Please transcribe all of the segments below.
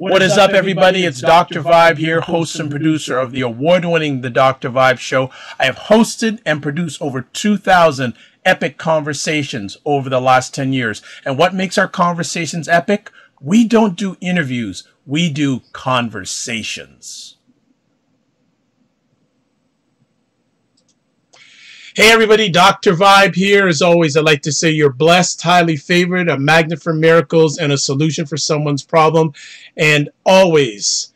What is up, everybody? It's Dr. Vibe here, host and producer of the award-winning The Dr. Vibe Show. I have hosted and produced over 2,000 epic conversations over the last 10 years. And what makes our conversations epic? We don't do interviews. We do conversations. Hey everybody, Dr. Vibe here. As always, I'd like to say you're blessed, highly favored, a magnet for miracles, and a solution for someone's problem. And always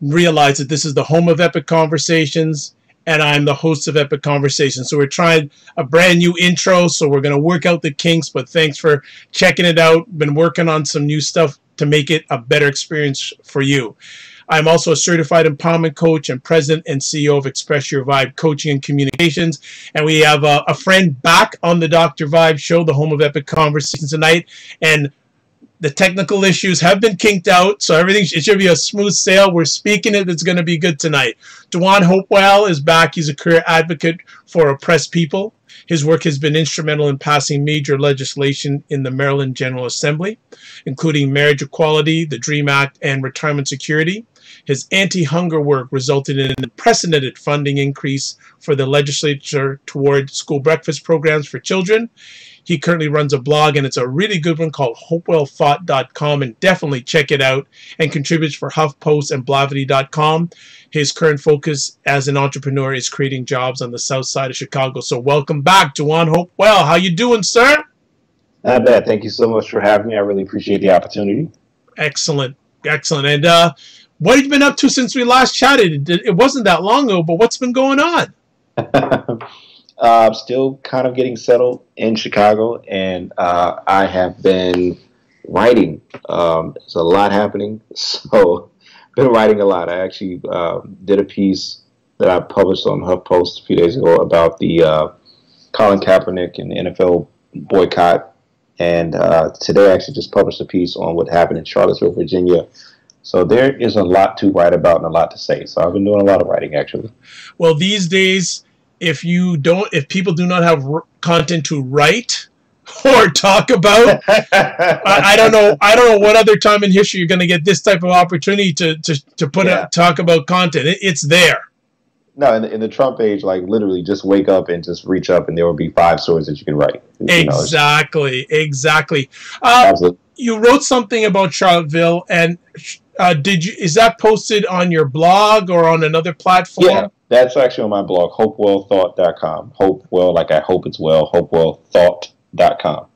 realize that this is the home of Epic Conversations, and I'm the host of Epic Conversations. So we're trying a brand new intro, so we're going to work out the kinks, but thanks for checking it out. Been working on some new stuff to make it a better experience for you. I'm also a certified empowerment coach and president and CEO of Express Your Vibe Coaching and Communications. And we have a friend back on the Dr. Vibe Show, the home of Epic Conversations tonight. And the technical issues have been kinked out, so everything, it should be a smooth sail. We're speaking it. It's going to be good tonight. D'Juan Hopewell is back. He's a career advocate for oppressed people. His work has been instrumental in passing major legislation in the Maryland General Assembly, including marriage equality, the DREAM Act, and retirement security. His anti-hunger work resulted in an unprecedented funding increase for the legislature toward school breakfast programs for children. He currently runs a blog, and it's a really good one called HopewellThought.com, and definitely check it out, and contributes for HuffPost and Blavity.com. His current focus as an entrepreneur is creating jobs on the south side of Chicago. So welcome back, D'Juan Hopewell. How you doing, sir? Not bad. Thank you so much for having me. I really appreciate the opportunity. Excellent. Excellent. And what have you been up to since we last chatted? It wasn't that long ago, but what's been going on? Still kind of getting settled in Chicago, and I have been writing. There's a lot happening, so been writing a lot. I actually did a piece that I published on HuffPost a few days ago about the Colin Kaepernick and the NFL boycott, and today I actually just published a piece on what happened in Charlottesville, Virginia. So there is a lot to write about and a lot to say. So I've been doing a lot of writing, actually. Well, these days, if people do not have content to write or talk about, I don't know what other time in history you're going to get this type of opportunity to talk about content. It's there. No, in the Trump age, like literally, just wake up and just reach up, and there will be 5 stories that you can write. Exactly, exactly. Absolutely. You wrote something about Charlottesville, and is that posted on your blog or on another platform? Yeah, that's actually on my blog, HopewellThought.com. Hopewell, like I hope it's well, HopewellThought.com.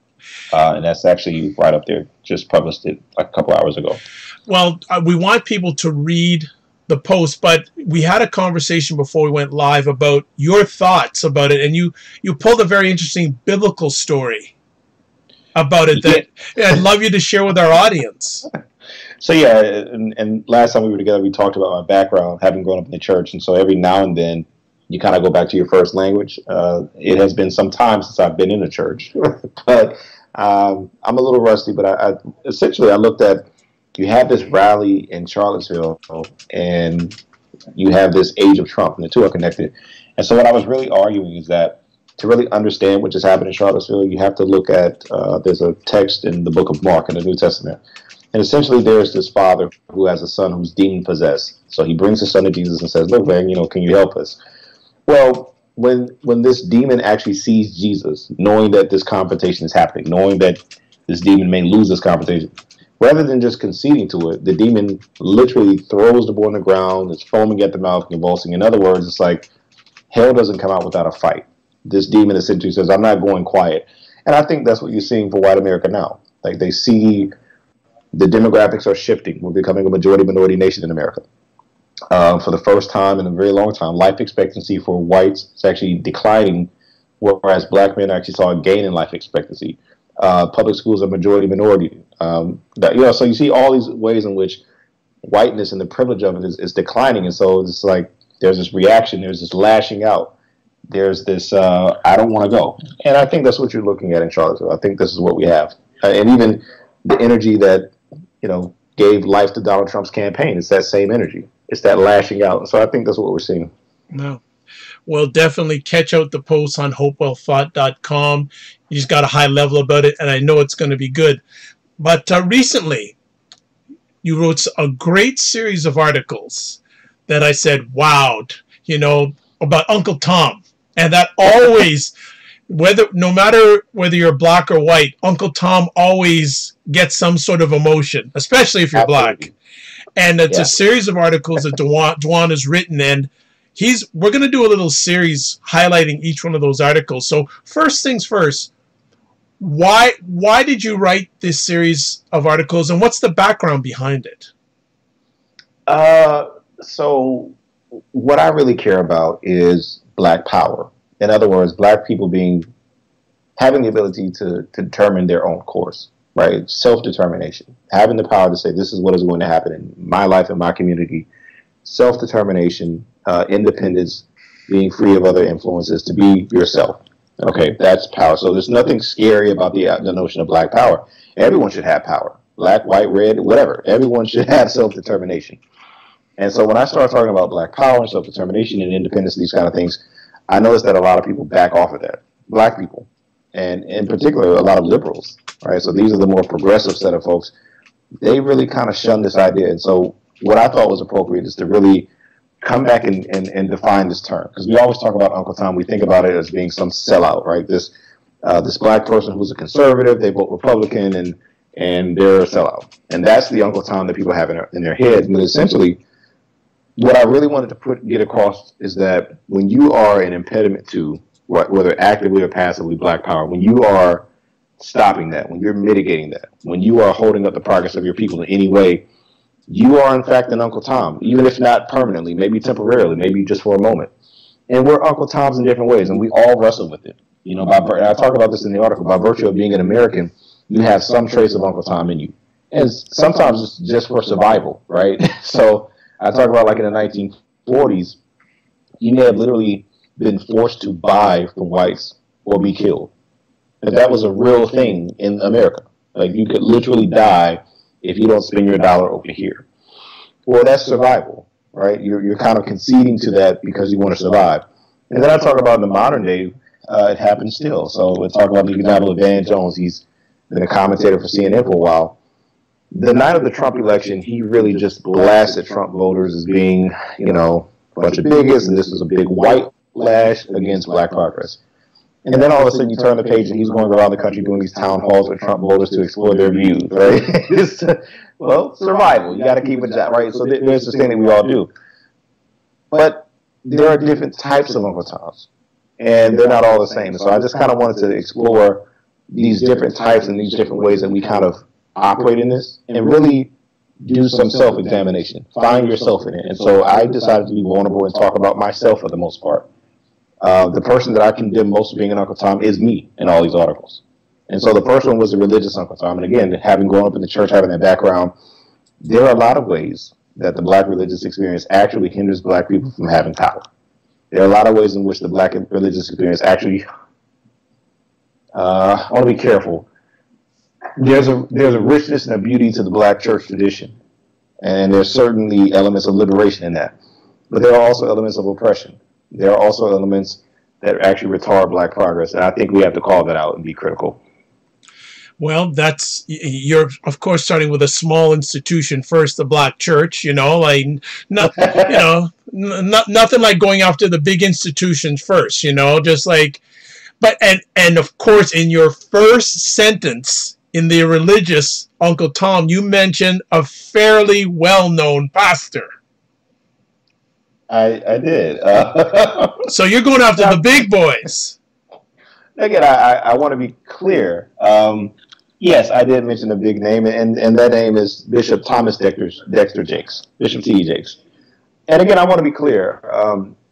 And that's actually right up there. Just published it a couple hours ago. Well, we want people to read the post, but we had a conversation before we went live about your thoughts about it, and you pulled a very interesting biblical story about it that I'd love you to share with our audience. So yeah, and last time we were together, we talked about my background, having grown up in the church, and so every now and then you kind of go back to your first language. It has been some time since I've been in the church, but I'm a little rusty. But I essentially looked at, you have this rally in Charlottesville, and you have this age of Trump, and the two are connected. And so what I was really arguing is that to really understand what just happened in Charlottesville, you have to look at, there's a text in the book of Mark in the New Testament. And essentially there's this father who has a son who's demon-possessed. So he brings his son to Jesus and says, look, man, can you help us? Well, when this demon actually sees Jesus, knowing that this confrontation is happening, knowing that this demon may lose this confrontation, rather than just conceding to it, the demon literally throws the boy on the ground, is foaming at the mouth, convulsing. In other words, it's like hell doesn't come out without a fight. This demon essentially says, I'm not going quiet. And I think that's what you're seeing for white America now. Like, they see the demographics are shifting. We're becoming a majority-minority nation in America. For the first time in a very long time, life expectancy for whites is actually declining, whereas black men actually saw a gain in life expectancy. Public schools are majority-minority. So you see all these ways in which whiteness and the privilege of it is declining. And so it's like there's this reaction, there's this lashing out. There's this, I don't want to go. And I think that's what you're looking at in Charlottesville. I think this is what we have. And even the energy that, gave life to Donald Trump's campaign, it's that same energy. It's that lashing out. And so I think that's what we're seeing. No. Well, definitely catch out the post on HopewellThought.com. You just got a high level about it, and I know it's going to be good. But recently, you wrote a great series of articles that I said, wow, you know, about Uncle Tom. And that always, no matter whether you're black or white, Uncle Tom always gets some sort of emotion, especially if you're Absolutely. black. And it's a series of articles that D'Juan has written, and we're going to do a little series highlighting each one of those articles. So first things first, why did you write this series of articles, and what's the background behind it? So what I really care about is black power. In other words, black people having the ability to determine their own course, right? Self-determination, having the power to say, this is what is going to happen in my life, in my community. Self-determination, independence, being free of other influences, to be yourself. Okay, that's power. So there's nothing scary about the notion of black power. Everyone should have power. Black, white, red, whatever. Everyone should have self-determination. And so when I start talking about black power and self-determination and independence, these kind of things, I notice that a lot of people back off of that. Black people, and in particular, a lot of liberals, right? So these are the more progressive set of folks. They really kind of shun this idea. And so what I thought was appropriate is to really come back and define this term. Because we always talk about Uncle Tom. We think about it as being some sellout, right? This black person who's a conservative, they vote Republican, and they're a sellout. And that's the Uncle Tom that people have in their heads. But essentially, what I really wanted to get across is that when you are an impediment to, whether actively or passively, black power, when you are stopping that, when you're mitigating that, when you are holding up the progress of your people in any way, you are in fact an Uncle Tom, even if not permanently, maybe temporarily, maybe just for a moment. And we're Uncle Toms in different ways, and we all wrestle with it. You know, I talk about this in the article. By virtue of being an American, you have some trace of Uncle Tom in you, and sometimes it's just for survival, right? So I talk about, like, in the 1940s, you may have literally been forced to buy from whites or be killed. And that was a real thing in America. Like, you could literally die if you don't spend your dollar over here. Well, that's survival, right? You're kind of conceding to that because you want to survive. And then I talk about in the modern day, it happens still. So we talk about the example of Van Jones. He's been a commentator for CNN for a while. The night of the Trump election, he really just blasted Trump voters as being, you know, a bunch of bigots, and this is a big white lash against black progress. And then all of a sudden you turn the page and he's going around the country doing these town halls with Trump voters to explore their views, right? Well, survival. You got to keep it that, right? So there's this thing that we all do. But there are different types of Uncle Toms, and they're not all the same. So I just kind of wanted to explore these different types and these different ways that we kind of operate in this, and really do some self-examination. Find yourself in it. And so I decided to be vulnerable and talk about myself for the most part. The person that I condemn most of being an Uncle Tom is me in all these articles. And so the first one was the religious Uncle Tom. And again, having grown up in the church, having that background, there are a lot of ways that the black religious experience actually hinders black people from having power. There are a lot of ways in which the black religious experience actually, I want to be careful. There's a richness and a beauty to the black church tradition. And there's certainly elements of liberation in that. But there are also elements of oppression. There are also elements that actually retard black progress. And I think we have to call that out and be critical. Well, you're, of course, starting with a small institution first, the black church, you know, like, nothing like going after the big institutions first, you know, just like, but, and of course, in your first sentence in the religious Uncle Tom, you mentioned a fairly well-known pastor. I did. So you're going after the big boys. Again, I want to be clear. Yes, I did mention a big name, and that name is Bishop Thomas Dexter Jakes, Bishop T.E. Jakes. And again, I want to be clear.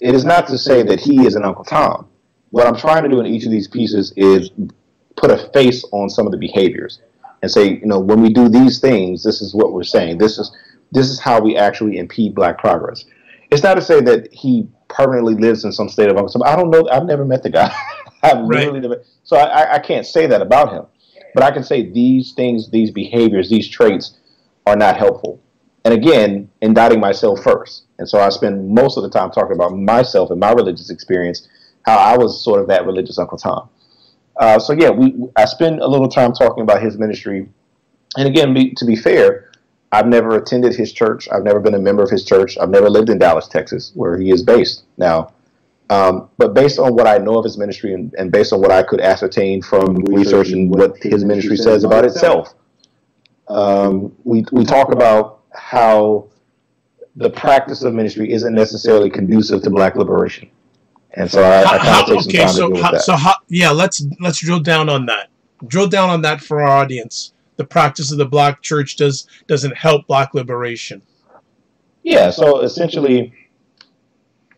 It is not to say that he is an Uncle Tom. What I'm trying to do in each of these pieces is put a face on some of the behaviors and say, you know, when we do these things, this is what we're saying. This is how we actually impede black progress. It's not to say that he permanently lives in some state of Uncle Tom. I don't know. I've never met the guy. I've literally never. So I can't say that about him. But I can say these things, these behaviors, these traits are not helpful. And again, indicting myself first. And so I spend most of the time talking about myself and my religious experience, how I was sort of that religious Uncle Tom. So yeah, I spend a little time talking about his ministry. And again, to be fair, I've never attended his church. I've never been a member of his church. I've never lived in Dallas, Texas, where he is based now. But based on what I know of his ministry and based on what I could ascertain from research and what his ministry says about itself, we talk about how the practice of ministry isn't necessarily conducive to black liberation. And so I kind of take some time to deal with that. Let's drill down on that. Drill down on that for our audience. The practice of the black church doesn't help black liberation. Yeah, so essentially,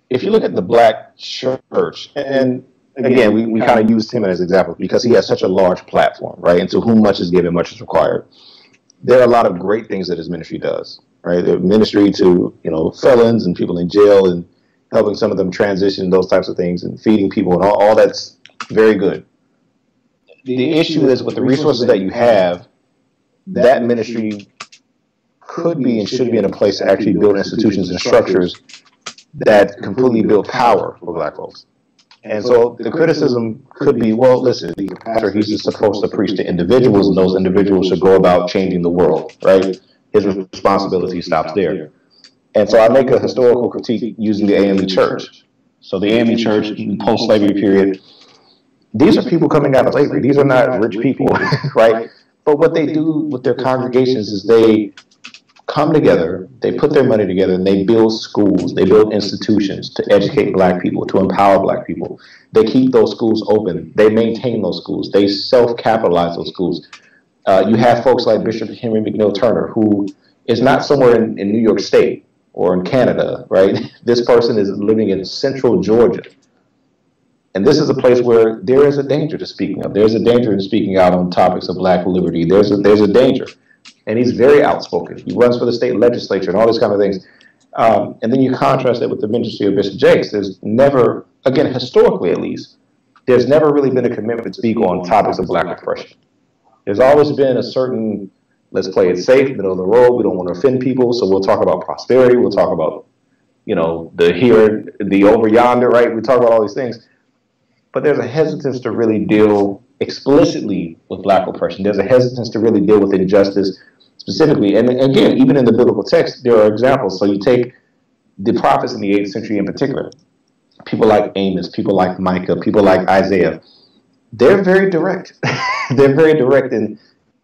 if you look at the black church, and again, we kind of used him as an example because he has such a large platform, right? And to whom much is given, much is required. There are a lot of great things that his ministry does, right? The ministry to, felons and people in jail and helping some of them transition, those types of things, and feeding people, and all that's very good. The issue is with the resources that you have, that ministry could be and should be in a place to actually build institutions and structures that completely build power for black folks. And so the criticism could be, well, listen, the pastor, he's just supposed to preach to individuals, and those individuals should go about changing the world, right? His responsibility stops there. And so I make a historical critique using the AME Church. So the AME Church, in the post-slavery period, these are people coming out of slavery. These are not rich people, right? But what they do with their congregations is they come together, they put their money together, and they build schools, they build institutions to educate black people, to empower black people. They keep those schools open. They maintain those schools. They self-capitalize those schools. You have folks like Bishop Henry McNeil Turner, who is not somewhere in New York State or in Canada, right? This person is living in central Georgia. And this is a place where there is a danger to speaking up. There's a danger in speaking out on topics of black liberty. There's a danger. And he's very outspoken. He runs for the state legislature and all these kind of things. And then you contrast it with the ministry of Bishop Jakes. There's never, again, historically at least, there's never really been a commitment to speak on topics of black oppression. There's always been a certain, let's play it safe, middle of the road. We don't want to offend people, so we'll talk about prosperity. We'll talk about, the here, the over yonder, right? We talk about all these things. But there's a hesitance to really deal explicitly with black oppression. There's a hesitance to really deal with injustice specifically. And again, even in the biblical text, there are examples. So you take the prophets in the 8th century in particular, people like Amos, people like Micah, people like Isaiah. They're very direct. They're very direct in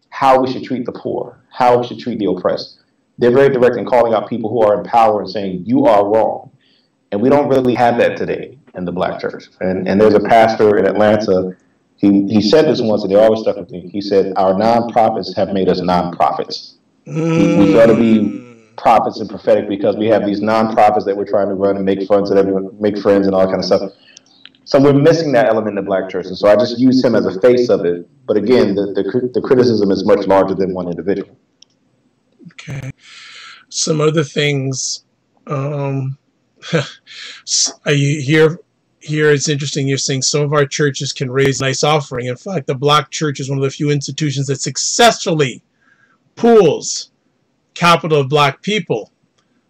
how we should treat the poor, how we should treat the oppressed. They're very direct in calling out people who are in power and saying, you are wrong. And we don't really have that today in the black church. And there's a pastor in Atlanta, he said this once, and they always stuck with me. He said, our nonprofits have made us nonprofits. We got to be prophets and prophetic because we have these nonprofits that we're trying to run and make friends and everyone, make friends and all that kind of stuff. So we're missing that element in the black church. And so I just use him as a face of it. But again, the criticism is much larger than one individual. Okay. Some other things. Here it's interesting. You're saying some of our churches can raise a nice offering. In fact, the black church is one of the few institutions that successfully pools capital of black people.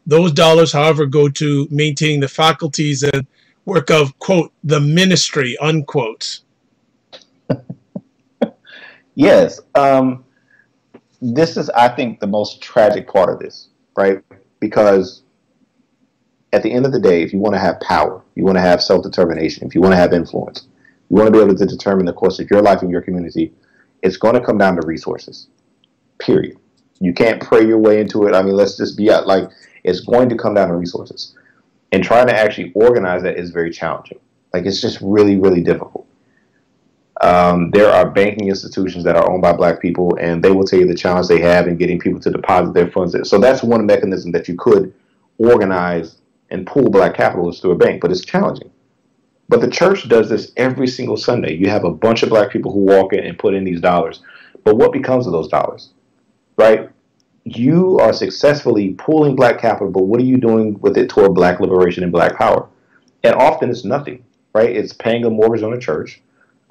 Those dollars, however, go to maintaining the faculties and work of, quote, the ministry, unquote. Yes. This is, I think, the most tragic part of this, right? Because at the end of the day, if you want to have power, you want to have self-determination, if you want to have influence, you want to be able to determine the course of your life and your community, it's going to come down to resources, period. You can't pray your way into it. I mean, let's just be out, like, it's going to come down to resources. And trying to actually organize that is very challenging. Like, it's just really, really difficult. There are banking institutions that are owned by black people, and they will tell you the challenge they have in getting people to deposit their funds. So that's one mechanism that you could organize and pool black capital is through a bank, but it's challenging. But the church does this every single Sunday. You have a bunch of black people who walk in and put in these dollars. But what becomes of those dollars, right? You are successfully pooling black capital, but what are you doing with it toward black liberation and black power? And often it's nothing, right? It's paying a mortgage on a church.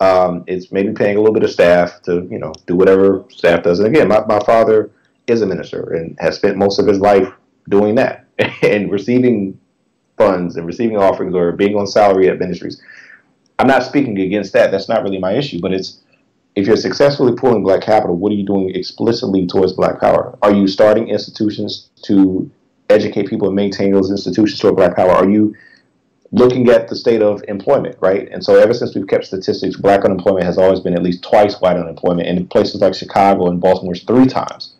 It's maybe paying a little bit of staff to, do whatever staff does. And again, my father is a minister and has spent most of his life doing that and receiving funds and receiving offerings or being on salary at ministries. I'm not speaking against that. That's not really my issue, but it's if you're successfully pulling black capital, what are you doing explicitly towards black power? Are you starting institutions to educate people and maintain those institutions toward black power? Are you looking at the state of employment, right? And so ever since we've kept statistics, black unemployment has always been at least twice white unemployment, and in places like Chicago and Baltimore, it's 3 times.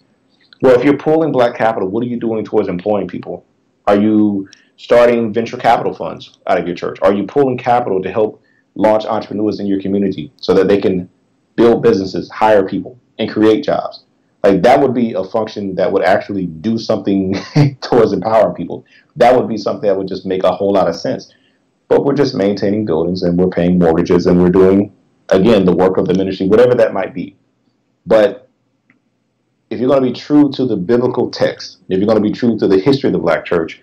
Well, if you're pulling black capital, what are you doing towards employing people? Are you starting venture capital funds out of your church? Are you pulling capital to help launch entrepreneurs in your community so that they can build businesses, hire people, and create jobs? Like, that would be a function that would actually do something towards empowering people. That would be something that would just make a whole lot of sense. But we're just maintaining buildings, and we're paying mortgages, and we're doing, again, the work of the ministry, whatever that might be. But if you're going to be true to the biblical text, if you're going to be true to the history of the black church,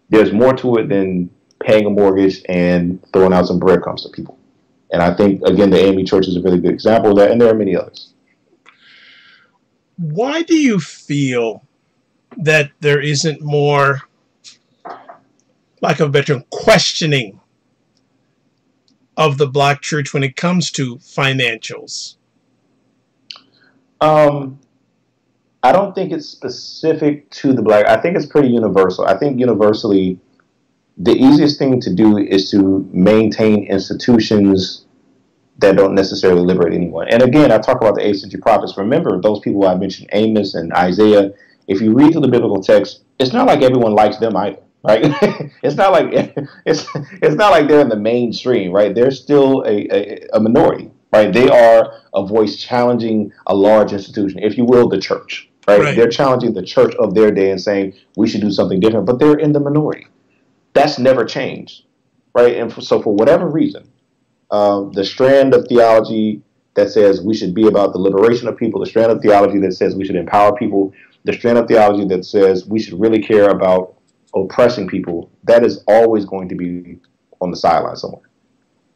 there's more to it than paying a mortgage and throwing out some breadcrumbs to people. And I think, again, the AME Church is a really good example of that, and there are many others. Why do you feel that there isn't more, lack of a better term, questioning of the black church when it comes to financials? I don't think it's specific to the black. I think it's pretty universal. I think universally, the easiest thing to do is to maintain institutions that don't necessarily liberate anyone. And again, I talk about the 8th century prophets. Remember, those people I mentioned, Amos and Isaiah, if you read through the biblical text, it's not like everyone likes them either, right? it's not like they're in the mainstream, right? They're still a minority, right? They are a voice challenging a large institution, if you will, the church, right? They're challenging the church of their day and saying we should do something different, but they're in the minority. That's never changed, right? And so for whatever reason, the strand of theology that says we should be about the liberation of people, the strand of theology that says we should empower people, the strand of theology that says we should really care about oppressing people, that is always going to be on the sideline somewhere.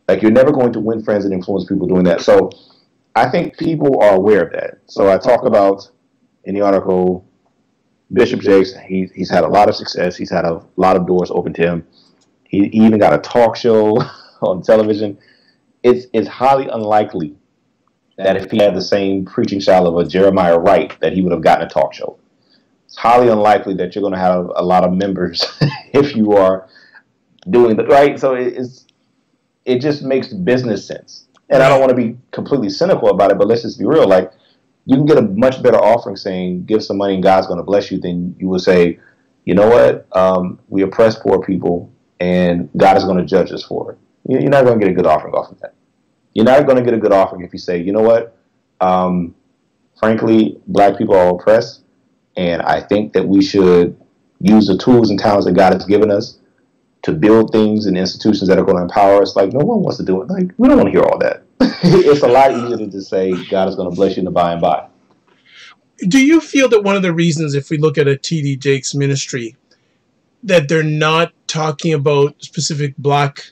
Like, you're never going to win friends and influence people doing that. So I think people are aware of that. So I talk about in the article, Bishop Jakes, he's had a lot of success. He's had a lot of doors open to him. He even got a talk show on television. It's highly unlikely that if he had the same preaching style of a Jeremiah Wright, that he would have gotten a talk show. It's highly unlikely that you're going to have a lot of members if you are doing the right. So it just makes business sense. And I don't want to be completely cynical about it, but let's just be real. Like, you can get a much better offering saying, give some money and God's going to bless you, than you would say, you know what, we oppress poor people and God is going to judge us for it. You're not going to get a good offering off of that. You're not going to get a good offering if you say, you know what, frankly, black people are oppressed, and I think that we should use the tools and talents that God has given us to build things and institutions that are going to empower us. Like, no one wants to do it. Like, we don't want to hear all that. It's a lot easier to just say God is going to bless you in the by and by. Do you feel that one of the reasons, if we look at a T.D. Jakes ministry, that they're not talking about specific black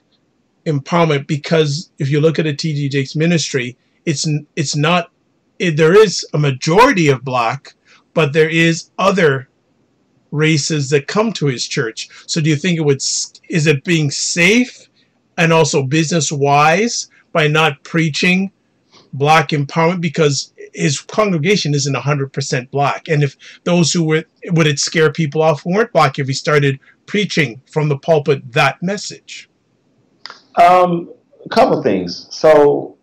empowerment? Because if you look at a T.D. Jakes ministry, there is a majority of black, but there is other races that come to his church. So do you think is it being safe and also business wise by not preaching black empowerment, because his congregation isn't 100% black? And if those who would it scare people off who weren't black if he started preaching from the pulpit that message? A couple things. So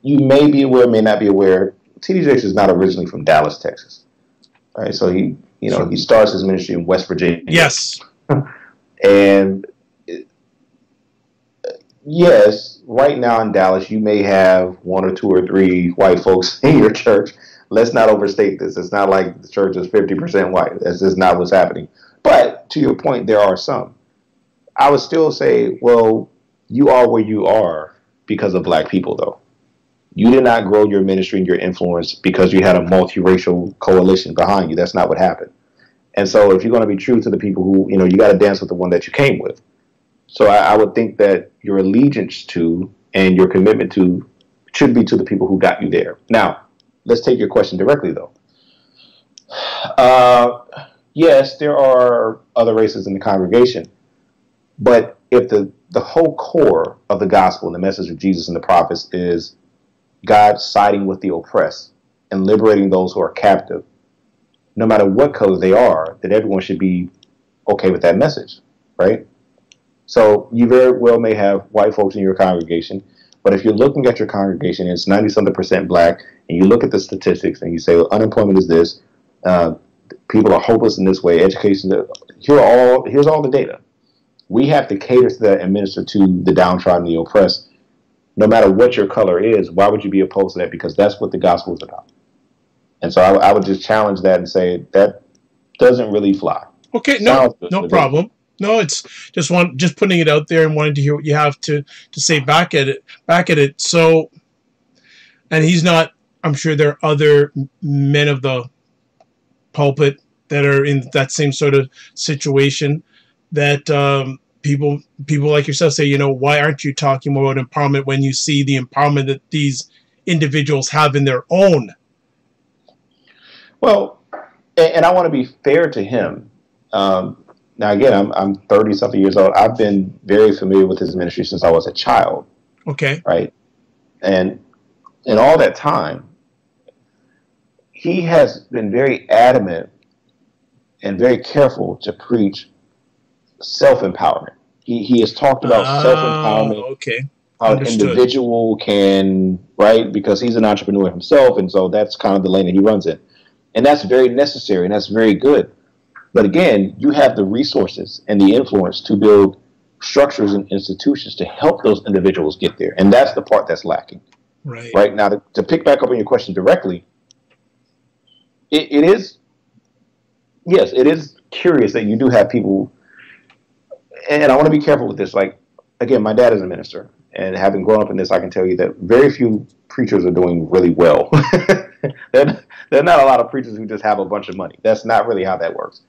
you may be aware, may not be aware, T.D. Jakes is not originally from Dallas, Texas. Right? So he starts his ministry in West Virginia. Yes. And yes, right now in Dallas, you may have 1 or 2 or 3 white folks in your church. Let's not overstate this. It's not like the church is 50% white. That's just not what's happening. But to your point, there are some. I would still say, well, you are where you are because of black people, though. You did not grow your ministry and your influence because you had a multiracial coalition behind you. That's not what happened. And so if you're going to be true to the people who, you got to dance with the one that you came with. So I would think that your allegiance to and your commitment to should be to the people who got you there. Now, let's take your question directly, though. Yes, there are other races in the congregation. But if the whole core of the gospel and the message of Jesus and the prophets is God siding with the oppressed and liberating those who are captive, no matter what color they are, that everyone should be okay with that message, right? So you very well may have white folks in your congregation, but if you're looking at your congregation and it's 90-something% black, and you look at the statistics and you say, well, unemployment is this, people are hopeless in this way, education, here's all the data. We have to cater to that and minister to the downtrodden, the oppressed. No matter what your color is, why would you be opposed to that? Because that's what the gospel is about. And so I would just challenge that and say that doesn't really fly. Okay, no problem. No, it's just putting it out there and wanting to hear what you have to say back at it. So, and he's not. I'm sure there are other men of the pulpit that are in that same sort of situation. That people like yourself say, you know, why aren't you talking more about empowerment when you see the empowerment that these individuals have in their own? Well, and I want to be fair to him. Now, again, I'm 30-something years old. I've been very familiar with his ministry since I was a child. Okay. Right. And in all that time, he has been very adamant and very careful to preach self-empowerment. He has talked about self-empowerment. Okay. How an individual can, right, because he's an entrepreneur himself, and so that's kind of the lane that he runs in. And that's very necessary, and that's very good. But again, you have the resources and the influence to build structures and institutions to help those individuals get there. And that's the part that's lacking. Right. Right now, to pick back up on your question directly, it is curious that you do have people, and I want to be careful with this. Like, again, my dad is a minister, and having grown up in this, I can tell you that very few preachers are doing really well. There are not a lot of preachers who just have a bunch of money. That's not really how that works.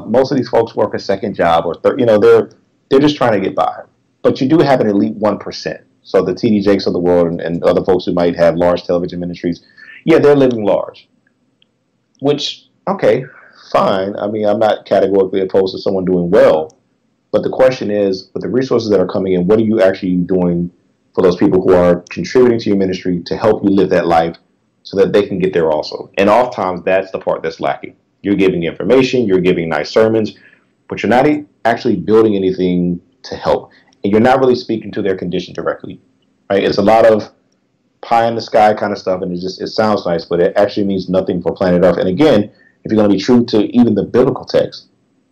Most of these folks work a second job, or they're just trying to get by. But you do have an elite 1%. So the T.D. Jakes of the world and other folks who might have large television ministries, yeah, they're living large. Which, okay, fine. I mean, I'm not categorically opposed to someone doing well. But the question is, with the resources that are coming in, what are you actually doing for those people who are contributing to your ministry to help you live that life so that they can get there also? And oftentimes, that's the part that's lacking. You're giving information, you're giving nice sermons, but you're not actually building anything to help. And you're not really speaking to their condition directly, right? It's a lot of pie in the sky kind of stuff, and it sounds nice, but it actually means nothing for planet Earth. And again, if you're going to be true to even the biblical text,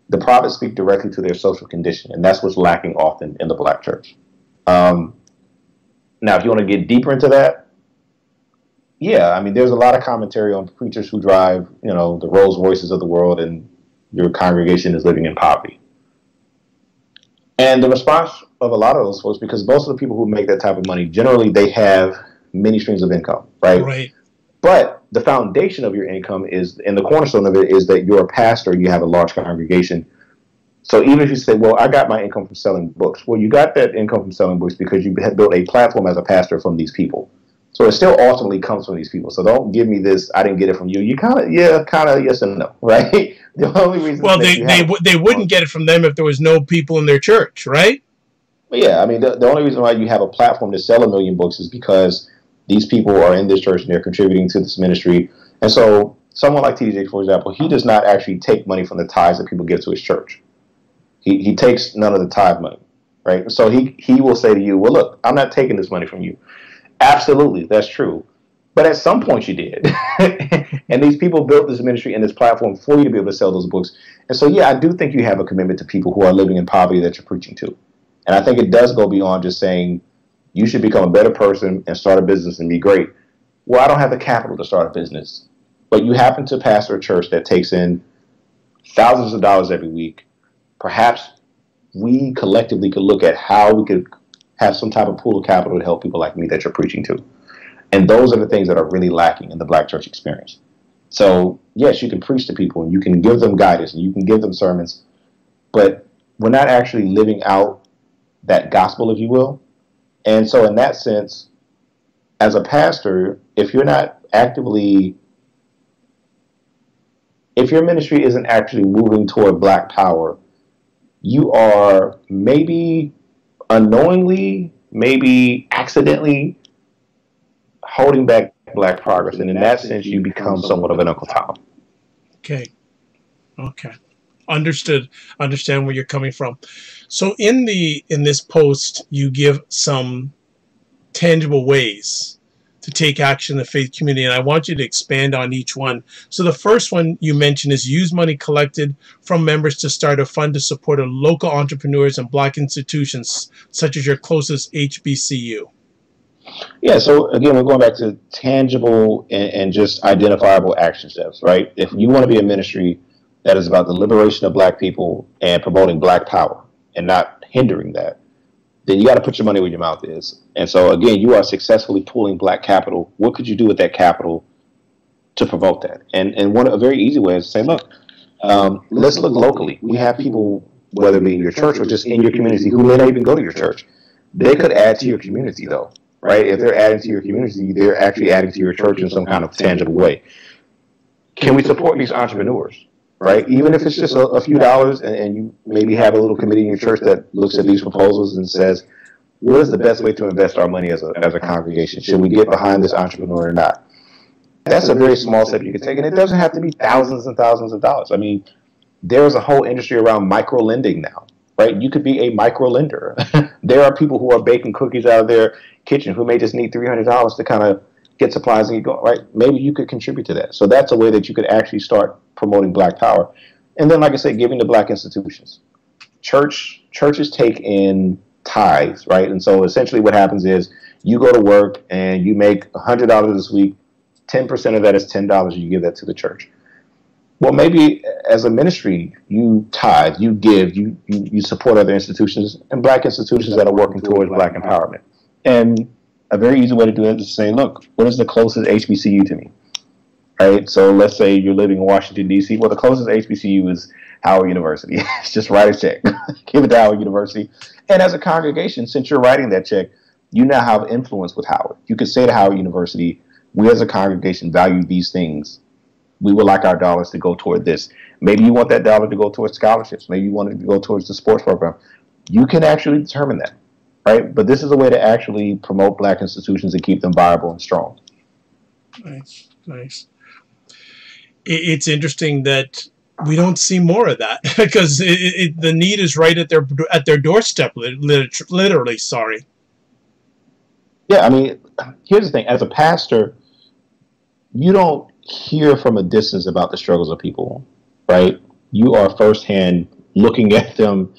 the prophets speak directly to their social condition, and that's what's lacking often in the black church. Now, if you want to get deeper into that, yeah, I mean, there's a lot of commentary on preachers who drive, the Rolls Royces of the world, and your congregation is living in poverty. And the response of a lot of those folks, because most of the people who make that type of money, generally they have many streams of income, right? Right. But the foundation of your income is, and the cornerstone of it is that you're a pastor, you have a large congregation. So even if you say, well, I got my income from selling books. Well, you got that income from selling books because you had built a platform as a pastor from these people. So it still ultimately comes from these people. So don't give me this, I didn't get it from you. You kind of yes and no, right? The only reason. Well, they wouldn't get it from them if there was no people in their church, right? But yeah, I mean, the only reason why you have a platform to sell 1 million books is because these people are in this church and they're contributing to this ministry. And so someone like T.D. Jakes, for example, he does not actually take money from the tithes that people give to his church. He takes none of the tithe money, right? So he will say to you, well, look, I'm not taking this money from you. Absolutely, that's true. But at some point you did. And these people built this ministry and this platform for you to be able to sell those books. And so, yeah, I do think you have a commitment to people who are living in poverty that you're preaching to. And I think it does go beyond just saying you should become a better person and start a business and be great. Well, I don't have the capital to start a business. But you happen to pastor a church that takes in thousands of dollars every week. Perhaps we collectively could look at how we could have some type of pool of capital to help people like me that you're preaching to. And those are the things that are really lacking in the black church experience. So, yes, you can preach to people and you can give them guidance and you can give them sermons, but we're not actually living out that gospel, if you will. And so in that sense, as a pastor, if your ministry isn't actually moving toward black power, you are maybe unknowingly, maybe accidentally holding back black progress. And in that sense, you become somewhat of an Uncle Tom. Okay. Okay. Understood. Understand where you're coming from. So in this post, you give some tangible ways to take action in the faith community, and I want you to expand on each one. So the first one you mentioned is use money collected from members to start a fund to support local entrepreneurs and black institutions, such as your closest HBCU. Yeah, so again, we're going back to tangible and just identifiable action steps, right? If you want to be a ministry that is about the liberation of black people and promoting black power and not hindering that, then you got to put your money where your mouth is. And so, again, you are successfully pooling black capital. What could you do with that capital to promote that? And a very easy way is to say, look, let's look locally. We have people, whether it be in your church or just in your community, who may not even go to your church. They could add to your community, though, right? If they're adding to your community, they're actually adding to your church in some kind of tangible way. Can we support these entrepreneurs? Right? Even if it's just a few dollars, and you maybe have a little committee in your church that looks at these proposals and says, what is the best way to invest our money as a congregation? Should we get behind this entrepreneur or not? That's a very small step you can take, and it doesn't have to be thousands and thousands of dollars. I mean, there's a whole industry around micro lending now, right? You could be a micro lender. There are people who are baking cookies out of their kitchen who may just need $300 to kind of get supplies and you go, right? Maybe you could contribute to that. So that's a way that you could actually start promoting black power. And then, like I said, giving to black institutions. Churches take in tithes, right? And so essentially what happens is you go to work and you make $100 this week, 10% of that is $10, you give that to the church. Well, maybe as a ministry, you tithe, you give, you support other institutions and black institutions that are working towards black empowerment. And a very easy way to do it is to say, look, what is the closest HBCU to me? Right? So let's say you're living in Washington, D.C. Well, the closest HBCU is Howard University. It's just write a check. Give it to Howard University. And as a congregation, since you're writing that check, you now have influence with Howard. You could say to Howard University, we as a congregation value these things. We would like our dollars to go toward this. Maybe you want that dollar to go towards scholarships. Maybe you want it to go towards the sports program. You can actually determine that. Right? But this is a way to actually promote black institutions and keep them viable and strong. Nice, nice. It's interesting that we don't see more of that because the need is right at their doorstep, literally. Sorry. Yeah, I mean, here's the thing. As a pastor, you don't hear from a distance about the struggles of people, right? You are firsthand looking at them,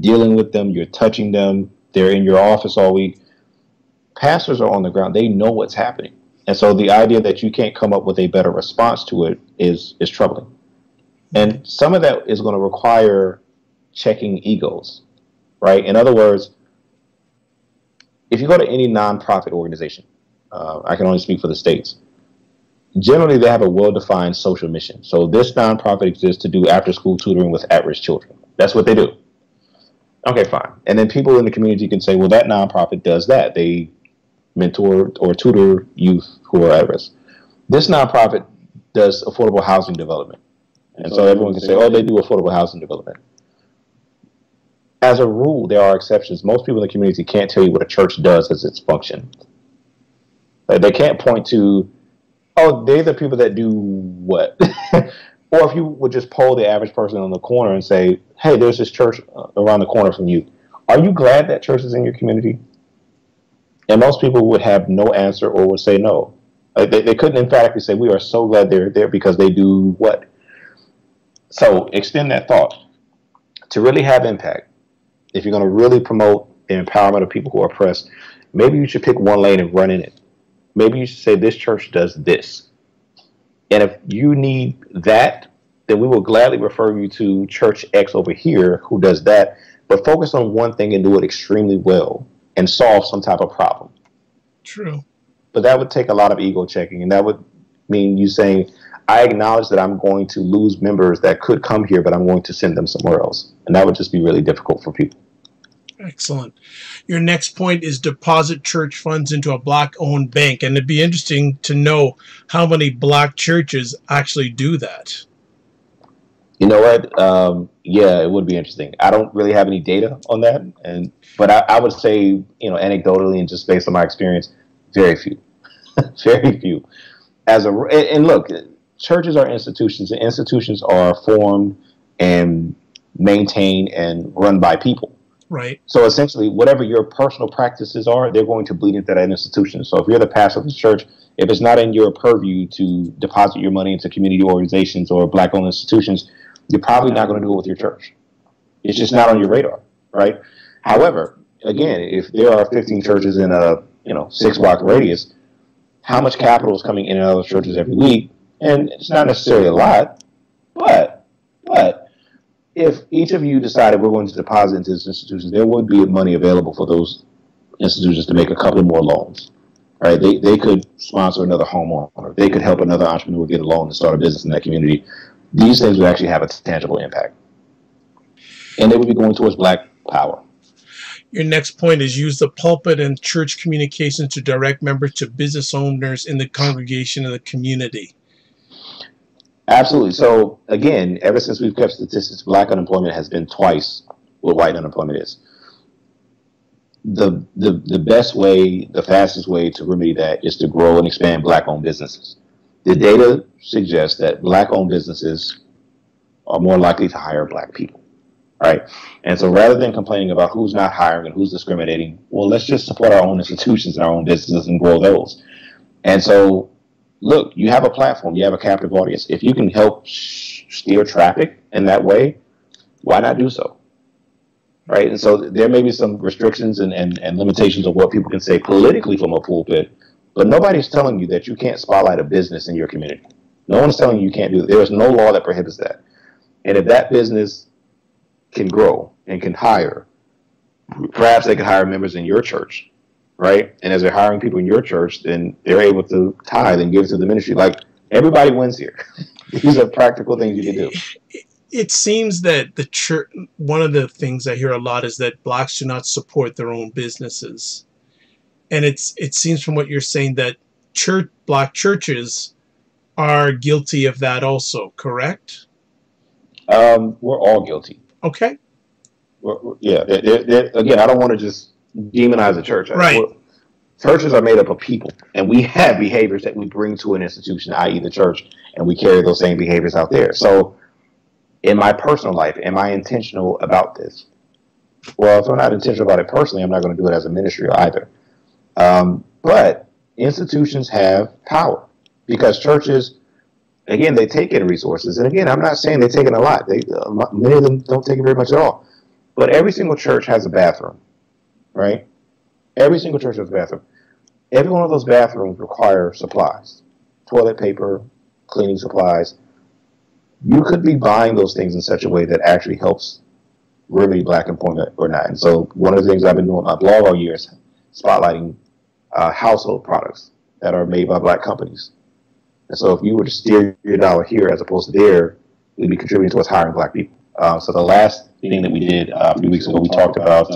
dealing with them, you're touching them. They're in your office all week. Pastors are on the ground. They know what's happening. And so the idea that you can't come up with a better response to it is troubling. And some of that is going to require checking egos, right? In other words, if you go to any nonprofit organization, I can only speak for the States, generally they have a well-defined social mission. So this nonprofit exists to do after-school tutoring with at-risk children. That's what they do. Okay, fine. And then people in the community can say, well, that nonprofit does that. They mentor or tutor youth who are at risk. This nonprofit does affordable housing development. And so everyone can say, oh, they do affordable housing development. As a rule, there are exceptions. Most people in the community can't tell you what a church does as its function. Like, they can't point to, oh, they're the people that do what? Or if you would just poll the average person on the corner and say, hey, there's this church around the corner from you. Are you glad that church is in your community? And most people would have no answer or would say no. They couldn't emphatically say, we are so glad they're there because they do what? So extend that thought. To really have impact, if you're going to really promote the empowerment of people who are oppressed, maybe you should pick one lane and run in it. Maybe you should say, this church does this. And if you need that, then we will gladly refer you to Church X over here who does that. But focus on one thing and do it extremely well and solve some type of problem. True. But that would take a lot of ego checking. And that would mean you saying, I acknowledge that I'm going to lose members that could come here, but I'm going to send them somewhere else. And that would just be really difficult for people. Excellent. Your next point is deposit church funds into a black-owned bank. And it'd be interesting to know how many black churches actually do that. You know what? Yeah, it would be interesting. I don't really have any data on that. But I would say, anecdotally and just based on my experience, very few. Very few. And look, churches are institutions, and institutions are formed and maintained and run by people. Right. So essentially, whatever your personal practices are, they're going to bleed into that institution. So if you're the pastor of the church, if it's not in your purview to deposit your money into community organizations or black-owned institutions, you're probably not going to do it with your church. It's just not on your radar, right? However, again, if there are 15 churches in a 6-block radius, how much capital is coming in and out of those churches every week? And it's not necessarily a lot, but if each of you decided we're going to deposit into these institutions, there would be money available for those institutions to make a couple more loans, right? They could sponsor another homeowner. They could help another entrepreneur get a loan to start a business in that community. These things would actually have a tangible impact. And they would be going towards black power. Your next point is use the pulpit and church communications to direct members to business owners in the congregation and the community. Absolutely. So again, ever since we've kept statistics, black unemployment has been twice what white unemployment is. The best way, the fastest way to remedy that is to grow and expand black-owned businesses. The data suggests that black-owned businesses are more likely to hire black people, right? And so rather than complaining about who's not hiring and who's discriminating, well, let's just support our own institutions and our own businesses and grow those. And so look, you have a platform, you have a captive audience. If you can help steer traffic in that way, why not do so? Right? And so there may be some restrictions and limitations of what people can say politically from a pulpit, but nobody's telling you that you can't spotlight a business in your community. No one's telling you can't do that. There is no law that prohibits that. And if that business can grow and can hire, perhaps they can hire members in your church. Right? And as they're hiring people in your church, then they're able to tithe and give to the ministry. Like, everybody wins here. These are practical things you can do. It seems that the church, one of the things I hear a lot is that blacks do not support their own businesses. And it seems from what you're saying that black churches are guilty of that also, correct? We're all guilty. Okay. Again, I don't want to just demonize the church. Right. Churches are made up of people, and we have behaviors that we bring to an institution, i.e. the church, and we carry those same behaviors out there. So in my personal life, am I intentional about this? Well, if I'm not intentional about it personally, I'm not going to do it as a ministry either. But institutions have power because churches, again, they take in resources. And again, I'm not saying they take in a lot. Many of them don't take in very much at all. But every single church has a bathroom. Right? Every single church has a bathroom. Every one of those bathrooms require supplies, toilet paper, cleaning supplies. You could be buying those things in such a way that actually helps remedy black employment or not. And so one of the things I've been doing on my blog all year is spotlighting household products that are made by black companies. And so if you were to steer your dollar here as opposed to there, we'd be contributing towards hiring black people. So the last thing that we did a few weeks ago, we talked about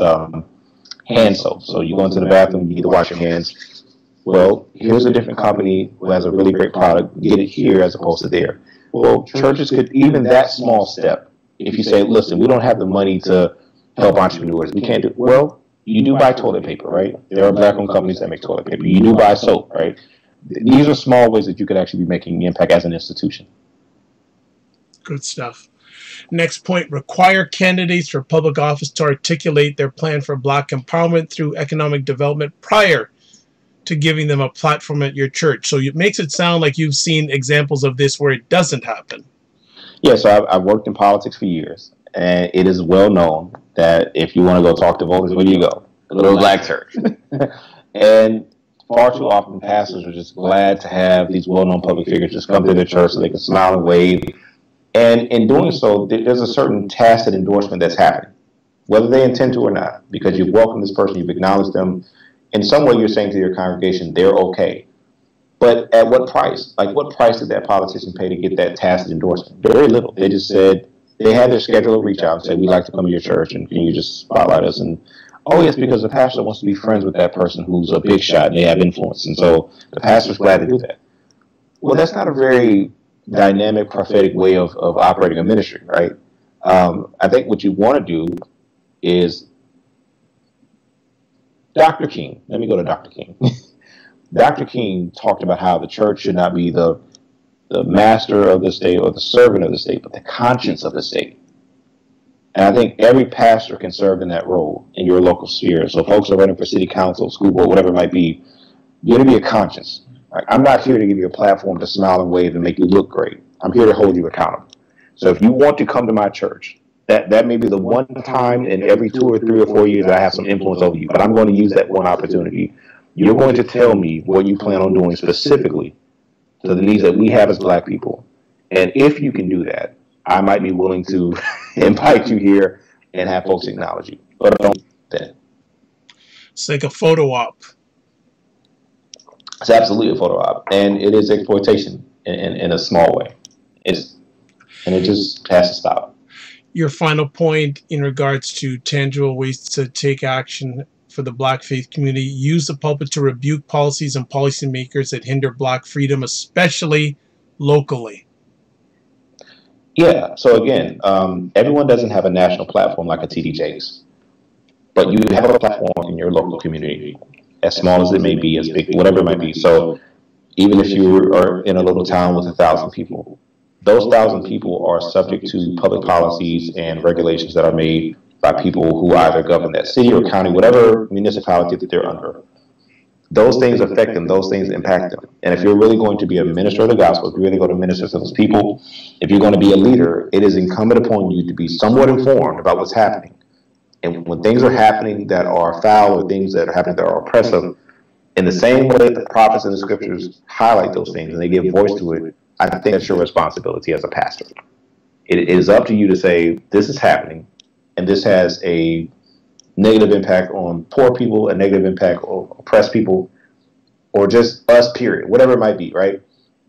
hand soap. So you go into the bathroom, you need to wash your hands. Well, here's a different company who has a really great product. Get it here as opposed to there. Well, churches could, even that small step, if you say, listen, we don't have the money to help entrepreneurs. We can't do, well, you do buy toilet paper, right? There are black-owned companies that make toilet paper. You do buy soap, right? These are small ways that you could actually be making an impact as an institution. Good stuff. Next point, require candidates for public office to articulate their plan for black empowerment through economic development prior to giving them a platform at your church. So it makes it sound like you've seen examples of this where it doesn't happen. Yeah, so I've worked in politics for years, and it is well known that if you want to go talk to voters, where do you go? A little black church. And far too often, pastors are just glad to have these well-known public figures just come to their church so they can smile and wave. And in doing so, there's a certain tacit endorsement that's happening, whether they intend to or not, because you've welcomed this person, you've acknowledged them. In some way, you're saying to your congregation, they're okay. But at what price? Like, what price did that politician pay to get that tacit endorsement? Very little. They just said, they had their schedule reach out and say, we'd like to come to your church, and can you just spotlight us? And, oh, yes, because the pastor wants to be friends with that person who's a big shot and they have influence. And so the pastor's glad to do that. Well, that's not a very dynamic, prophetic way of operating a ministry, right? I think what you want to do is Dr. King. Let me go to Dr. King. Dr. King talked about how the church should not be the master of the state or the servant of the state, but the conscience of the state. And I think every pastor can serve in that role in your local sphere. So folks are running for city council, school board, whatever it might be, you're going to be a conscience. Like, I'm not here to give you a platform to smile and wave and make you look great. I'm here to hold you accountable. So if you want to come to my church, that may be the one time in every 2 or 3 or 4 years that I have some influence over you, but I'm going to use that one opportunity. You're going to tell me what you plan on doing specifically to the needs that we have as Black people. And if you can do that, I might be willing to invite you here and have folks acknowledge you. But don't do that. It's like a photo op. It's absolutely a photo op. And it is exploitation in a small way. And it just has to stop. Your final point in regards to tangible ways to take action for the Black faith community: use the pulpit to rebuke policies and policymakers that hinder Black freedom, especially locally. Yeah. So again, everyone doesn't have a national platform like a TD Jakes, but you have a platform in your local community, as small as it may be, as big, whatever it might be. So even if you are in a little town with 1,000 people, those 1,000 people are subject to public policies and regulations that are made by people who either govern that city or county, whatever municipality that they're under. Those things affect them. Those things impact them. And if you're really going to be a minister of the gospel, if you're really going to minister to those people, if you're going to be a leader, it is incumbent upon you to be somewhat informed about what's happening. And when things are happening that are foul or things that are happening that are oppressive, in the same way that the prophets and the scriptures highlight those things and they give voice to it, I think that's your responsibility as a pastor. It is up to you to say, this is happening, and this has a negative impact on poor people, a negative impact on oppressed people, or just us, period, whatever it might be, right?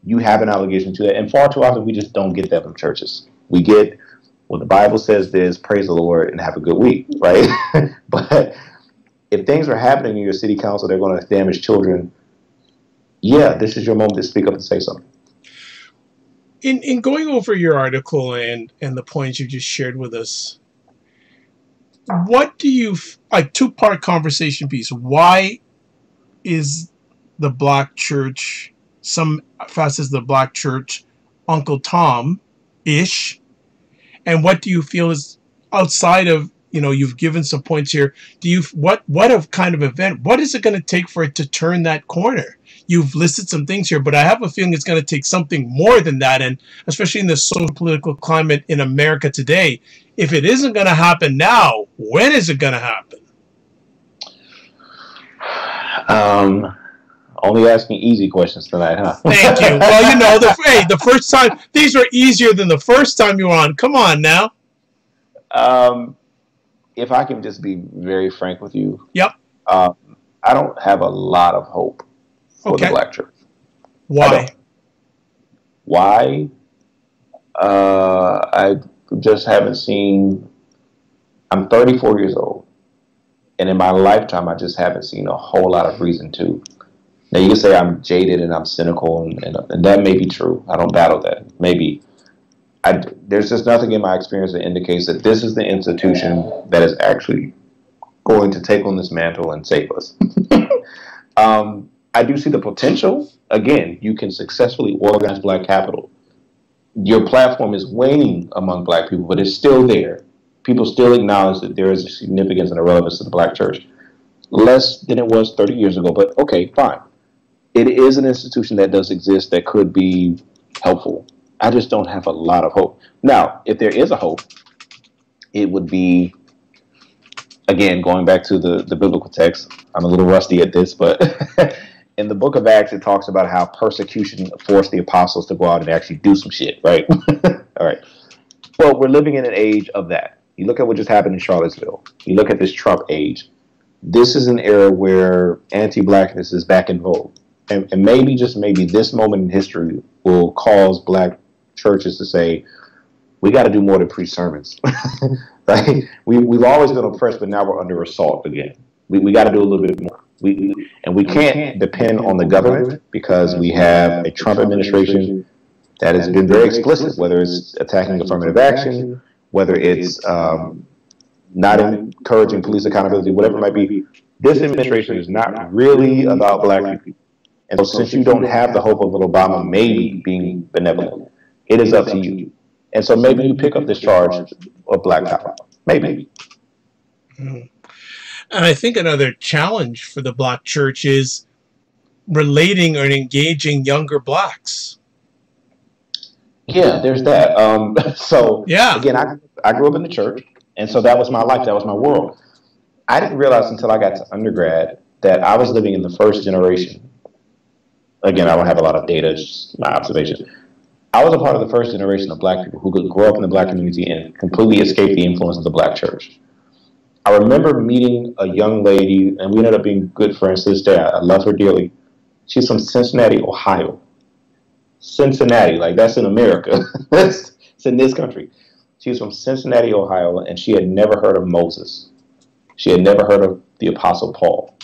You have an obligation to that. And far too often, we just don't get that from churches. We get, well, the Bible says this, praise the Lord, and have a good week, right? But if things are happening in your city council, they're going to damage children, yeah, this is your moment to speak up and say something. In going over your article and the points you just shared with us, what do you, like, two-part conversation piece, why is the Black church, some facets of the Black church, Uncle Tom-ish, and what do you feel is outside of, you've given some points here, what kind of event, what is it going to take for it to turn that corner? You've listed some things here, but I have a feeling it's going to take something more than that, and especially in the social political climate in America today. If it isn't going to happen now, when is it going to happen? Only asking easy questions tonight, huh? Thank you. Well, the first time, these were easier than the first time you were on. Come on now. If I can just be very frank with you. Yep. I don't have a lot of hope for the Black church. Why? Why? I just haven't seen. I'm 34 years old, and in my lifetime, I just haven't seen a whole lot of reason to. Now, you can say I'm jaded and I'm cynical, and that may be true. I don't battle that. Maybe. There's just nothing in my experience that indicates that this is the institution that is actually going to take on this mantle and save us. I do see the potential. Again, you can successfully organize Black capital. Your platform is waning among Black people, but it's still there. People still acknowledge that there is a significance and a relevance to the Black church. Less than it was 30 years ago, but okay, fine. It is an institution that does exist that could be helpful. I just don't have a lot of hope. Now, if there is a hope, it would be, again, going back to the biblical text. I'm a little rusty at this, but in the book of Acts, it talks about how persecution forced the apostles to go out and actually do some shit, right? All right. Well, we're living in an age of that. You look at what just happened in Charlottesville. You look at this Trump age. This is an era where anti-Blackness is back in vogue. And maybe, just maybe, this moment in history will cause Black churches to say, we got to do more than preach sermons. Right? We've always been oppressed, but now we're under assault again. We got to do a little bit more. We can't depend on the government because we have a Trump administration that has been very explicit, whether it's attacking affirmative action, whether it's not encouraging police accountability, whatever it might be. This administration is not really about Black people. And so since you don't have the hope of an Obama maybe being benevolent, it is up to you. And so maybe you pick up this charge of black power. Maybe. And I think another challenge for the black church is relating or engaging younger blacks. Yeah, there's that. So Yeah. again, I grew up in the church, and so that was my life. That was my world. I didn't realize until I got to undergrad that I was living in the first generation. Again, I don't have a lot of data, just my observation. I was a part of the first generation of black people who could grow up in the black community and completely escape the influence of the black church. I remember meeting a young lady, and we ended up being good friends to this day. I love her dearly. She's from Cincinnati, Ohio. Cincinnati, like that's in America. It's in this country. She was from Cincinnati, Ohio, and she had never heard of Moses. She had never heard of the Apostle Paul.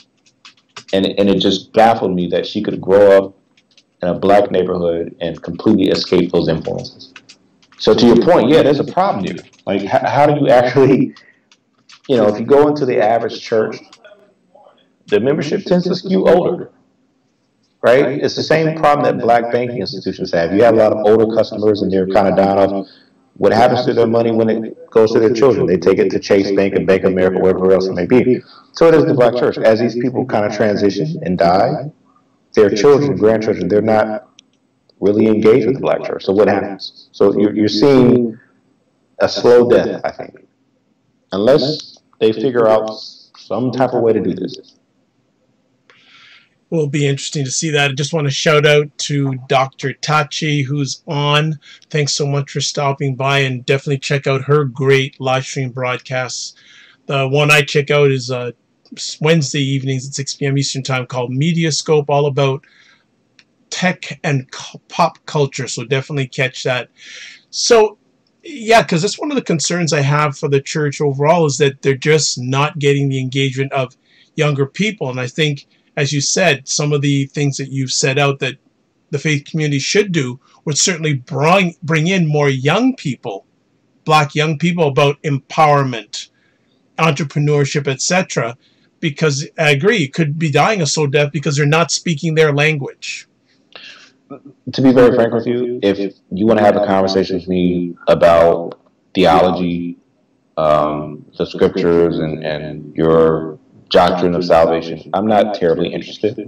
And it just baffled me that she could grow up in a black neighborhood and completely escape those influences. So to your point, yeah, there's a problem here. Like, how do you actually, if you go into the average church, the membership tends to skew older, right? It's the same problem that black banking institutions have. You have a lot of older customers and they're kind of down off. What happens to their money when it goes to their children? They take it to Chase Bank and Bank of America, wherever else it may be. So it is the black church. As these people kind of transition and die, their children, grandchildren, they're not really engaged with the black church. So what happens? So you're seeing a slow death, I think, unless they figure out some type of way to do this. Will be interesting to see that. I just want to shout out to Dr. Tachi, who's on. Thanks so much for stopping by, and definitely check out her great live stream broadcasts. The one I check out is Wednesday evenings at 6 p.m. Eastern Time, called Mediascope, all about tech and pop culture. So definitely catch that. So yeah, because that's one of the concerns I have for the church overall, is that they're just not getting the engagement of younger people. And I think, as you said, some of the things that you've set out that the faith community should do would certainly bring in more young people, black young people, about empowerment, entrepreneurship, etc. Because I agree, it could be dying a slow death because they're not speaking their language. To be very frank with you, if you want to have a conversation with me about theology, the scriptures, and your doctrine of salvation, I'm not terribly interested.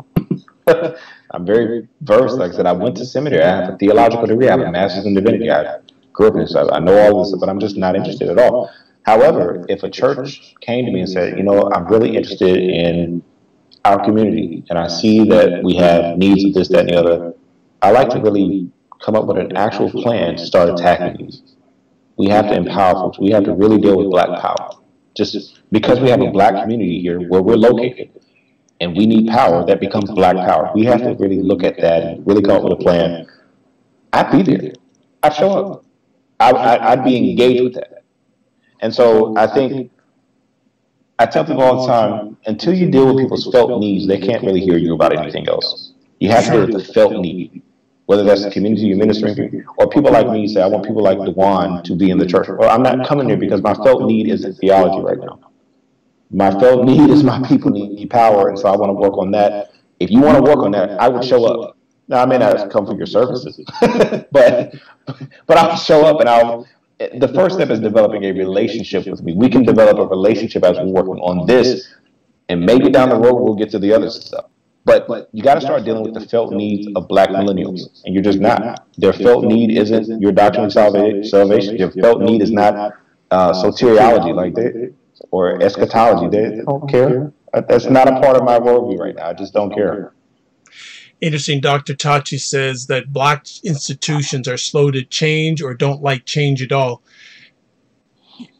I'm very versed. Like I said, I went to seminary. I have a theological degree. I have a master's in divinity. I grew up in this. I know all this, but I'm just not interested at all. However, if a church came to me and said, I'm really interested in our community, and I see that we have needs of this, that, and the other, I like to really come up with an actual plan to start attacking these. We have to empower folks. We have to really deal with black power. Just because we have a black community here where we're located and we need power, that becomes black power. We have to really look at that and really come up with a plan. I'd be there. I'd show up. I'd be engaged with that. And so I think, I tell people all the time, until you deal with people's felt needs, they can't really hear you about anything else. You have to deal with the felt need, whether that's the community you're ministering to, or people like me say, I want people like D'Juan to be in the church. Well, I'm not coming here because my felt need isn't theology right now. My felt need is my people need power, and so I want to work on that. If you want to work on that, I would show up. Now, I may not come for your services, but I'll show up, and the first step is developing a relationship with me. We can develop a relationship as we're working on this, and maybe down the road we'll get to the other stuff. But you got to start dealing with the felt needs of black millennials, and you're just not. Their felt need isn't your doctrine of salvation. Their felt need is not soteriology, or eschatology. They don't care. That's not a part of my worldview right now. I just don't care. Interesting. Dr. Tachi says that black institutions are slow to change or don't like change at all.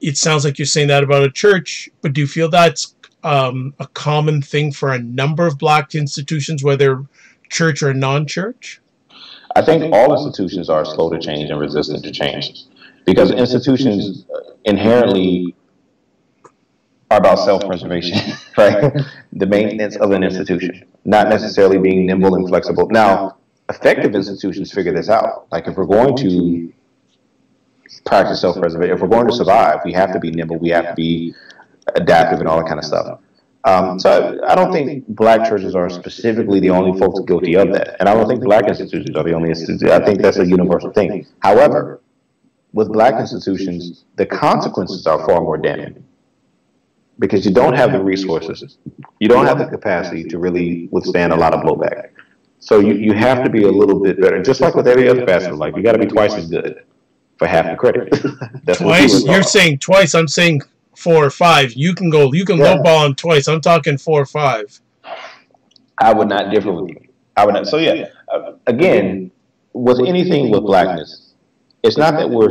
It sounds like you're saying that about a church, but do you feel that's a common thing for a number of black institutions, whether church or non-church? I think all institutions are slow to change and resistant to change, because institutions inherently are about self-preservation, right? The maintenance of an institution, not necessarily being nimble and flexible. Now, effective institutions figure this out. Like, if we're going to practice self-preservation, if we're going to survive, we have to be nimble, we have to be adaptive and all that kind of stuff. So I don't think black churches are specifically the only folks guilty of that. And I don't think black institutions are the only institutions. I think that's a universal thing. However, with black institutions, the consequences are far more damning because you don't have the resources. You don't have the capacity to really withstand a lot of blowback. So you have to be a little bit better. Just like with every other facet of life, you got to be twice as good for half the credit. That's twice? You're saying twice. I'm saying 4 or 5. You can lowball on twice. I'm talking 4 or 5. I would not differ with you. I would not. So yeah, again, with anything with blackness, it's not that we're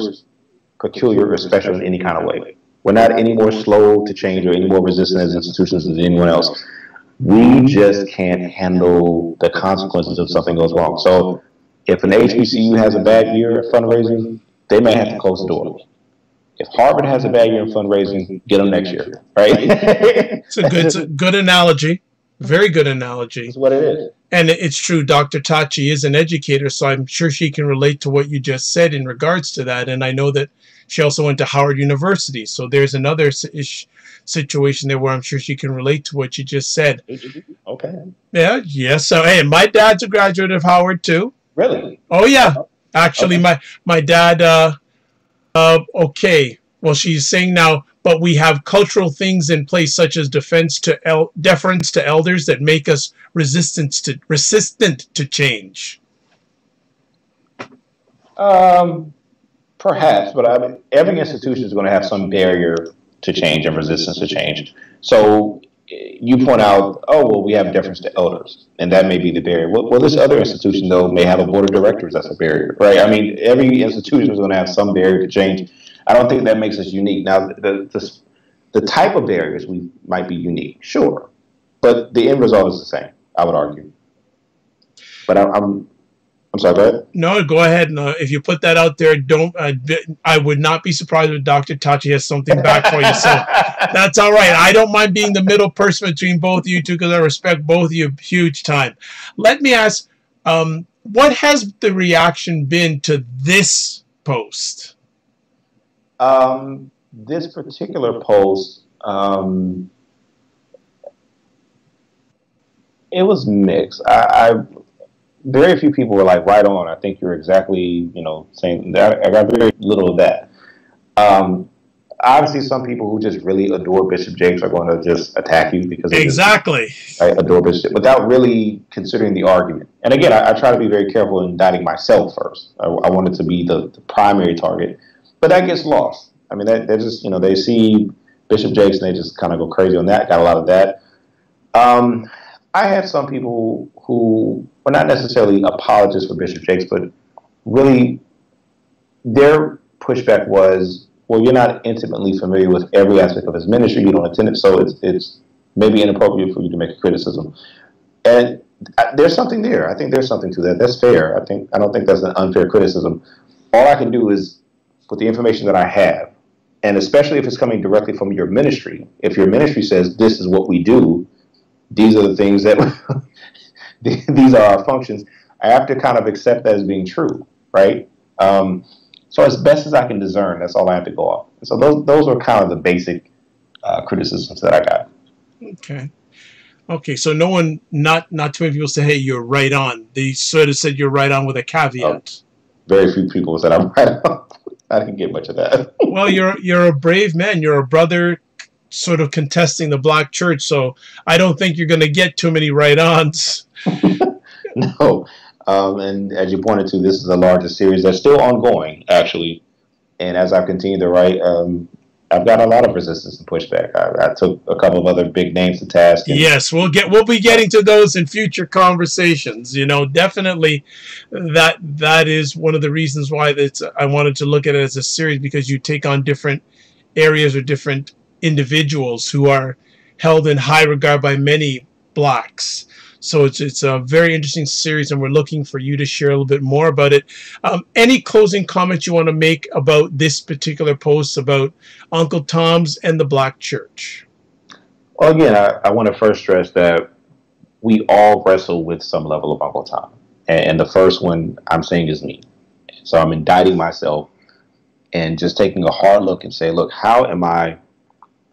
peculiar or special in any kind of way. We're not any more slow to change or any more resistant as institutions than anyone else. We just can't handle the consequences if something goes wrong. So if an HBCU has a bad year at fundraising, they may have to close the door. If Harvard has a bad year in fundraising, get them next year, right? It's a good analogy. Very good analogy. That's what it is. And it's true, Dr. Tachi is an educator, so I'm sure she can relate to what you just said in regards to that. And I know that she also went to Howard University, so there's another situation there where I'm sure she can relate to what you just said. Okay. Yeah, yes. So, hey, my dad's a graduate of Howard, too. Really? Oh, yeah. Actually, my dad, okay. Well, she's saying now, but we have cultural things in place such as deference to elders that make us resistant to change. Perhaps, but I mean, every institution is going to have some barrier to change and resistance to change. So you point out, oh, well, we have deference to elders, and that may be the barrier. Well, this other institution, though, may have a board of directors that's a barrier, right? I mean, every institution is going to have some barrier to change. I don't think that makes us unique. Now, the type of barriers we might be unique, sure, but the end result is the same, I would argue. But I'm sorry, go ahead. No, go ahead. No, if you put that out there, I would not be surprised if Dr. Tachi has something back for you. So that's all right. I don't mind being the middle person between both of you two because I respect both of you huge time. Let me ask, what has the reaction been to this post? This particular post, it was mixed. Very few people were like, right on. I think you're exactly, saying that. I got very little of that. Obviously, some people who just really adore Bishop Jakes are going to just attack you because they exactly adore Bishop without really considering the argument. And again, I try to be very careful in indicting myself first. I wanted to be the primary target, but that gets lost. I mean, they're just, they see Bishop Jakes and they just kind of go crazy on that. Got a lot of that. I had some people who were not necessarily apologists for Bishop Jakes, but really their pushback was, well, you're not intimately familiar with every aspect of his ministry. You don't attend it, so it's maybe inappropriate for you to make a criticism. And there's something there. I think there's something to that. That's fair. I don't think that's an unfair criticism. All I can do is, with the information that I have, and especially if it's coming directly from your ministry, if your ministry says this is what we do, these are the things that these are our functions, I have to kind of accept that as being true, right? So as best as I can discern, that's all I have to go off. So those are kind of the basic criticisms that I got. Okay. So no one, not too many people say, "Hey, you're right on." They sort of said you're right on with a caveat. Very few people said I'm right on. I didn't get much of that. Well, you're a brave man. You're a brother, sort of contesting the black church. So I don't think you're going to get too many right-ons. No. And as you pointed to, this is the largest series that's still ongoing, actually. And as I've continued to write, I've got a lot of resistance and pushback. I took a couple of other big names to task. Yes, we'll be getting to those in future conversations. Definitely that is one of the reasons why I wanted to look at it as a series, because you take on different areas or different individuals who are held in high regard by many blacks. So it's a very interesting series, and we're looking for you to share a little bit more about it. Any closing comments you want to make about this particular post about Uncle Tom's and the black church? Well, again, I want to first stress that we all wrestle with some level of Uncle Tom. And the first one I'm saying is me. So I'm indicting myself and just taking a hard look and say, look, how am I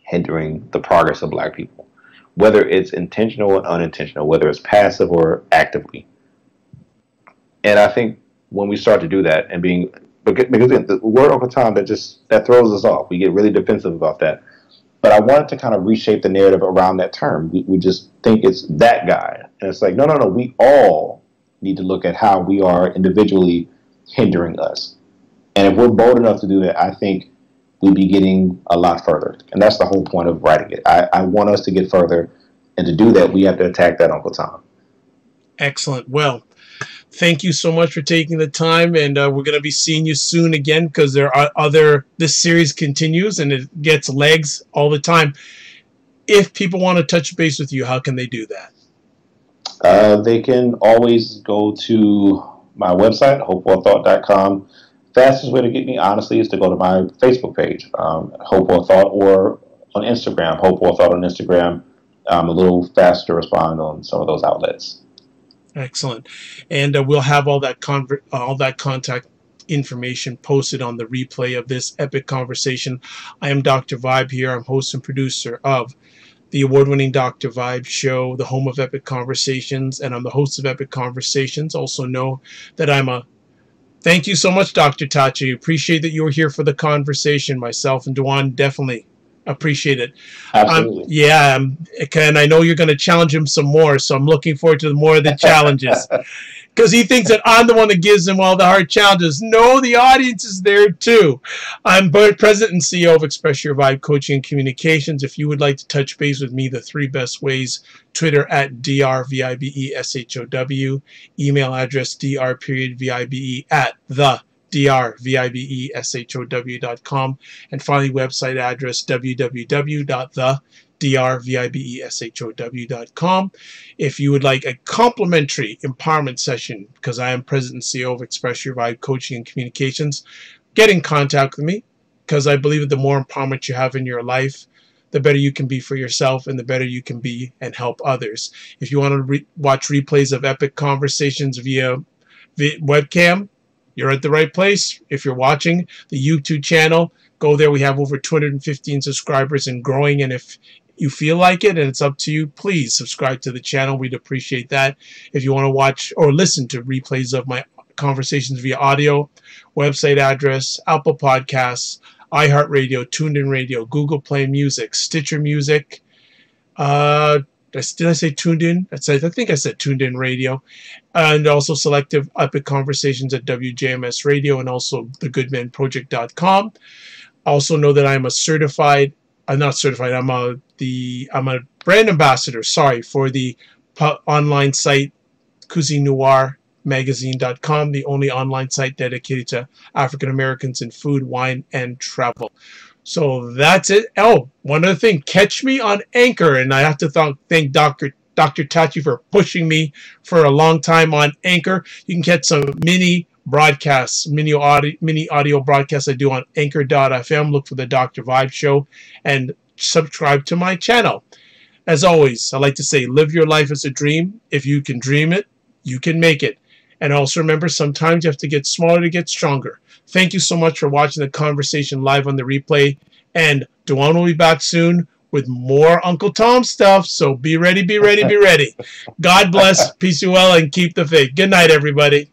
hindering the progress of black people? whether it's intentional or unintentional, whether it's passive or actively. And I think when we start to do that and because again, the word Uncle Tom, that throws us off. We get really defensive about that. But I wanted to kind of reshape the narrative around that term. We just think it's that guy. And it's like, no. We all need to look at how we are individually hindering us. And if we're bold enough to do that, I think we'd be getting a lot further. And that's the whole point of writing it. I want us to get further. And to do that, we have to attack that Uncle Tom. Excellent. Well, thank you so much for taking the time, and we're going to be seeing you soon again, because there are this series continues and it gets legs all the time. If people want to touch base with you, how can they do that? They can always go to my website, hopewellthought.com. Fastest way to get me, honestly, is to go to my Facebook page, Hopewell Thought, or on Instagram, Hopewell Thought on Instagram. I'm a little faster to respond on some of those outlets. Excellent. And we'll have all that contact information posted on the replay of this epic conversation. I am Dr. Vibe here. I'm host and producer of the award-winning Dr. Vibe show, the home of epic conversations, and I'm the host of Epic Conversations. Also know that Thank you so much, Dr. Tachi. Appreciate that you were here for the conversation. Myself and D'Juan definitely appreciate it. Absolutely. And I know you're going to challenge him some more, so I'm looking forward to more of the challenges. Because he thinks that I'm the one that gives him all the hard challenges. No, the audience is there too. I'm President and CEO of Express Your Vibe Coaching and Communications. If you would like to touch base with me, the 3 best ways: Twitter at drvibeshow, email address dr.vibe at drvibeshow.com, and finally website address www.drvibeshow.com. If you would like a complimentary empowerment session, because I am President and CEO of Express Your Vibe Coaching and Communications, get in contact with me, because I believe that the more empowerment you have in your life, the better you can be for yourself and the better you can be and help others. If you want to watch replays of epic conversations via webcam, you're at the right place. If you're watching the YouTube channel, go there. We have over 215 subscribers and growing. And if you feel like it and it's up to you, please subscribe to the channel. We'd appreciate that. If you want to watch or listen to replays of my conversations via audio, website address, Apple Podcasts, iHeartRadio, TuneIn Radio, Google Play Music, Stitcher Music. Did I say tuned in? I think I said tuned in radio, and also selective epic conversations at WJMS Radio, and also thegoodmanproject.com. Also know that I'm a certified, not certified, I'm a brand ambassador, for the online site CuisineNoirMagazine.com, the only online site dedicated to African Americans in food, wine, and travel. So that's it. Oh, one other thing. Catch me on Anchor. And I have to thank Dr. Tachi for pushing me for a long time on Anchor. You can catch some mini broadcasts, mini audio broadcasts I do on Anchor.fm. Look for the Dr. Vibe Show and subscribe to my channel. As always, I like to say, live your life as a dream. If you can dream it, you can make it. And also remember, sometimes you have to get smaller to get stronger. Thank you so much for watching the conversation live on the replay. And D'Juan will be back soon with more Uncle Tom stuff. So be ready, be ready, be ready. God bless, peace you well, and keep the faith. Good night, everybody.